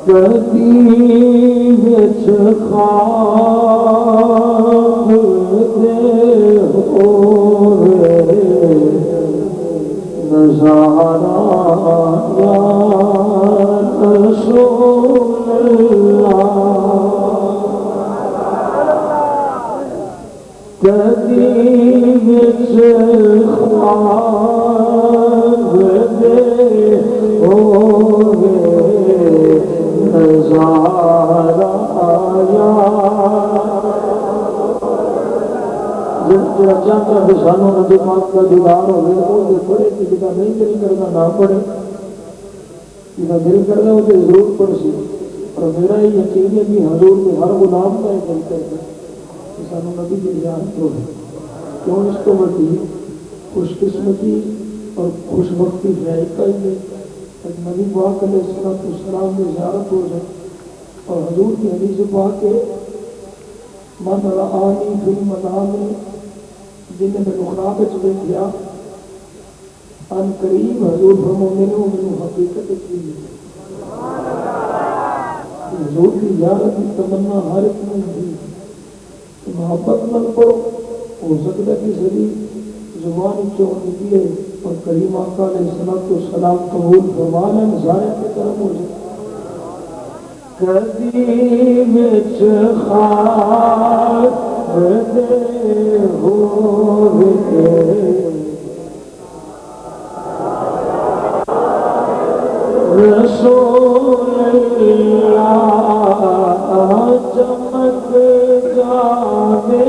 کدی وچ خواب دے ہوئے نظارہ یا رسول اللہ کدی وچ خواب دے ہوئے نظارہ یا چاہتا ہے سانو نبی پاک کا دیدار ہوئے وہ پڑھے کہ جگہ نہیں دل کرنا نہ پڑھے جگہ دل کرنا وہ تو ضرور پڑھ سی اور میرا یہ یقین ہے کہ حضور میں ہر غلام کا یہ دل کرتا ہے کہ سانو نبی کی یاد تو ہے کیوں اس کو بڑی خوش قسمتی اور خوش وقتی ذائقہ ہی ہے نبی پاک علیہ السلام میں زیارت ہو جائے اور حضور کی حدیث پاک کے من رآنی فی المنام جن میں خواب چلے گیا ان قریب حضور فرماتے ہیں میں حقیقت کی حضور کی زیارت کی تمنا ہر ایک میں ہوئی محبت نہ پڑھو ہو سکتا کہ صدی زبان چونتی ہے اور کریم آقا علیہ السلام قبول فرما لیں سارے کے کرم ہو جائے کدی وچ خواب دے ہوئے رسول اللہ چمک جاوے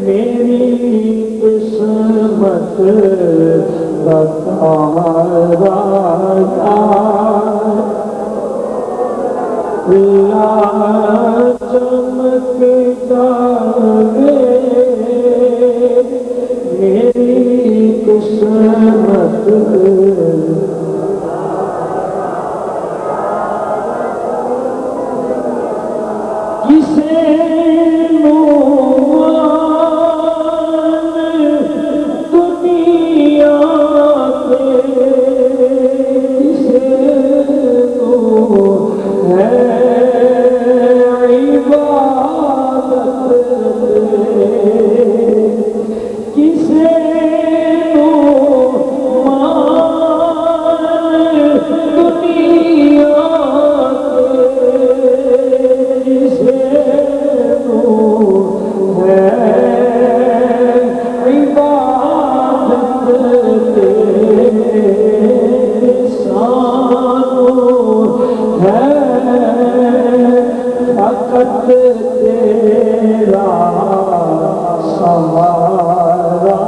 میری قسمت بتارا چمک جاوے میری قسمت کسے دنیا پہ کسے ہے تیرا سوارا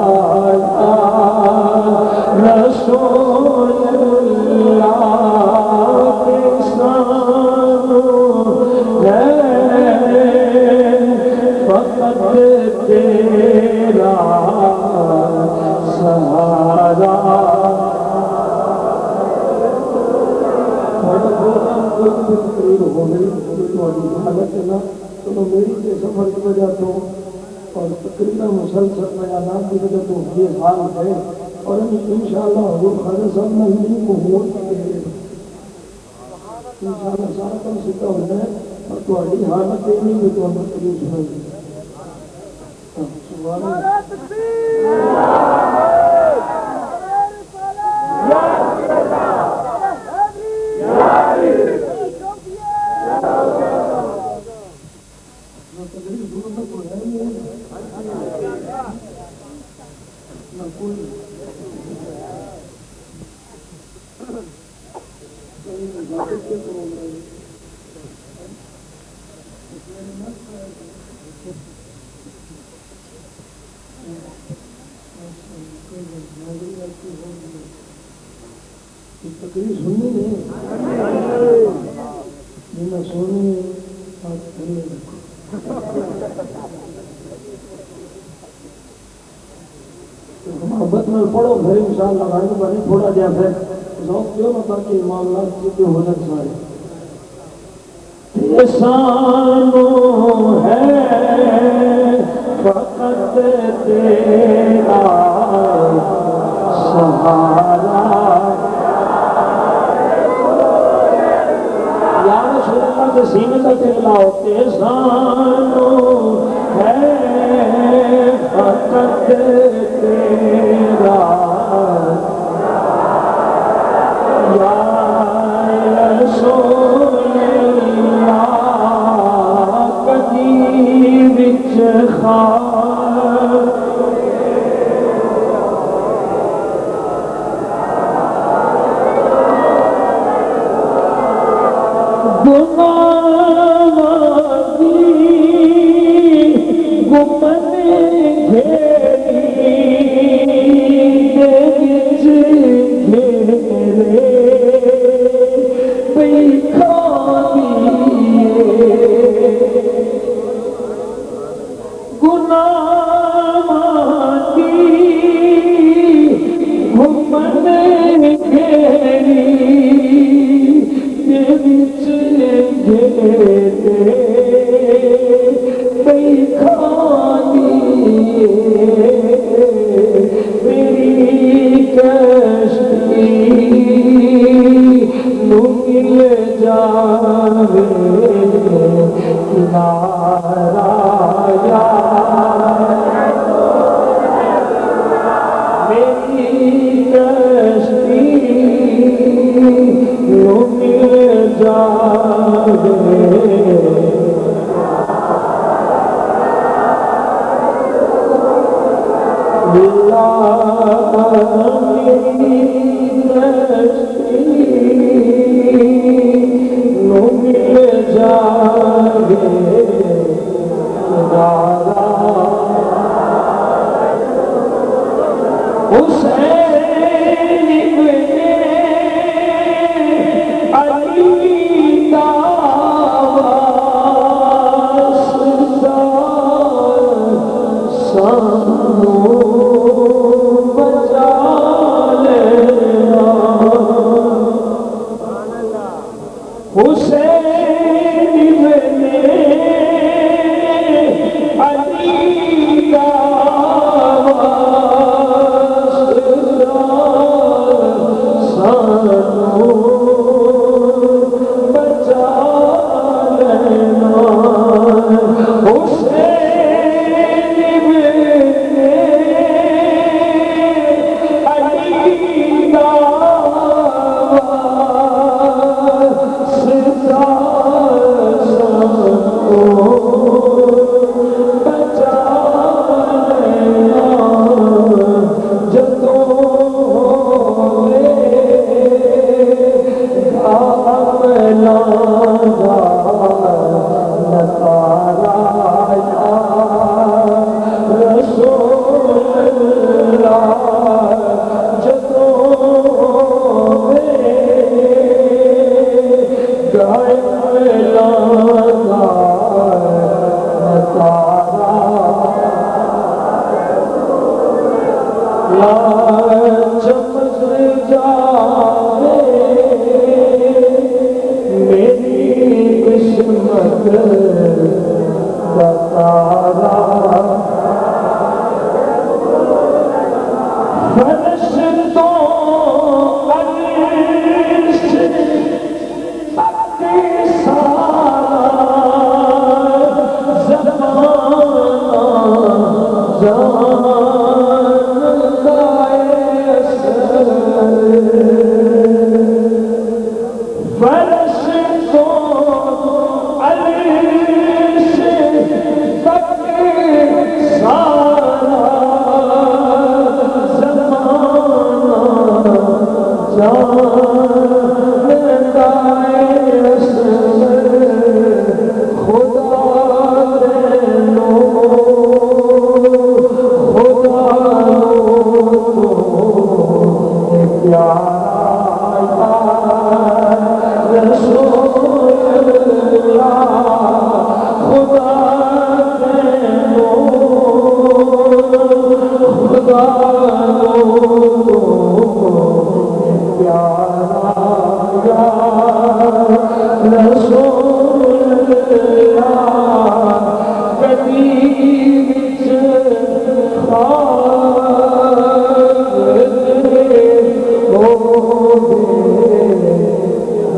رسول اللہ کے سانو ہے فقط تیرا سہارا ہو گئی حالت نا چلو میری کے سفر کی وجہ تو اور تقریباً مسلسل بیانات کی وجہ تو یہ حال ہے اور ہم انشاءاللہ حضور خواجہ صاحب نے ہندی کو ہون کے لیے انشاءاللہ سارا کم سکتا ہو جائے اور تمہاری حالت یہ نہیں کہ تو ہم قریب سنائیں گے سبحان اللہ تقریر سننی ہے جنہیں سونی ہے آج کرنے رکھو محبت میں پڑھو پھر انشاءاللہ غائب بنے تھوڑا جا پھر ذوق کیوں نہ تاکہ معاملات جتنے ہو جائے سارے سانو ہے فقط تیرا سہارا سینے کا چلاؤ تے سانو ہے فقط تیرا یا رسول اللہ کدی وچ خار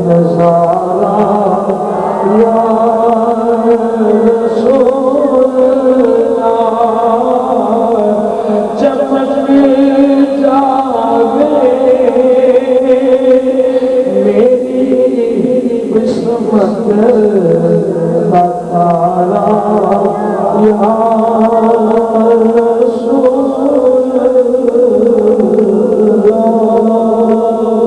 نظارہ یا بتالا یا